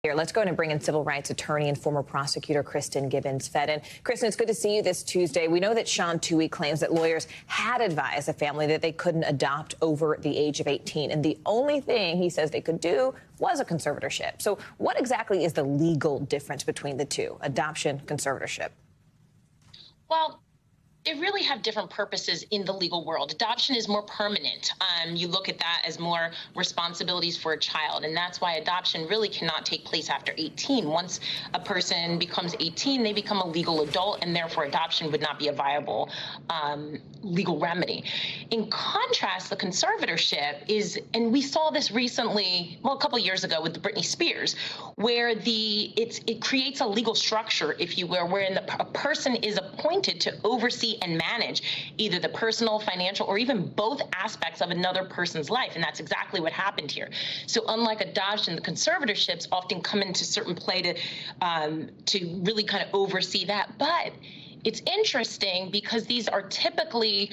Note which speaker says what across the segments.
Speaker 1: Here, let's go ahead and bring in civil rights attorney and former prosecutor Kristen Gibbons Feden. Kristen, it's good to see you this Tuesday. We know that Sean Tuohy claims that lawyers had advised the family that they couldn't adopt over the age of 18, and the only thing he says they could do was a conservatorship. So what exactly is the legal difference between the two, adoption, conservatorship?
Speaker 2: Well, they really have different purposes in the legal world. Adoption is more permanent. You look at that as more responsibilities for a child, and that's why adoption really cannot take place after 18. Once a person becomes 18, they become a legal adult, and therefore adoption would not be a viable legal remedy. In contrast, the conservatorship is, and we saw this recently, well, a couple of years ago with the Britney Spears, where it creates a legal structure, if you will, wherein a person is appointed to oversee and manage either the personal, financial, or even both aspects of another person's life. And that's exactly what happened here. So unlike adoption, the conservatorships often come into certain play to really kind of oversee that. But it's interesting because these are typically,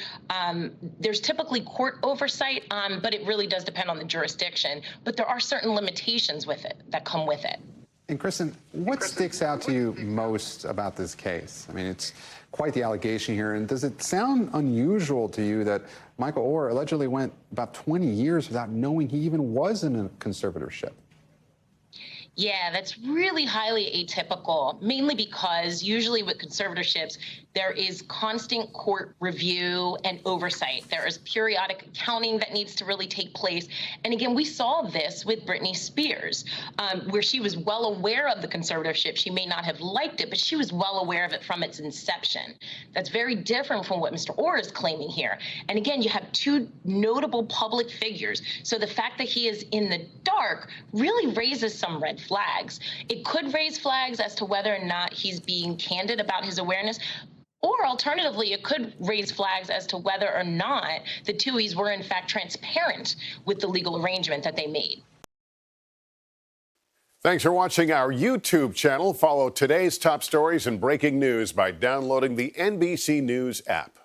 Speaker 2: there's typically court oversight, but it really does depend on the jurisdiction. But there are certain limitations with it that come with it.
Speaker 3: And Kristen, what sticks out to you most about this case? I mean, it's quite the allegation here. And does it sound unusual to you that Michael Oher allegedly went about 20 years without knowing he even was in a conservatorship?
Speaker 2: Yeah, that's really highly atypical, mainly because usually with conservatorships, there is constant court review and oversight. There is periodic accounting that needs to really take place. And again, we saw this with Britney Spears, where she was well aware of the conservatorship. She may not have liked it, but she was well aware of it from its inception. That's very different from what Mr. Oher is claiming here. And again, you have two notable public figures. So the fact that he is in the dark really raises some red flags. It could raise flags as to whether or not he's being candid about his awareness, or alternatively, it could raise flags as to whether or not the Tuohys were in fact transparent with the legal arrangement that they made.
Speaker 4: Thanks for watching our YouTube channel. Follow today's top stories and breaking news by downloading the NBC News app.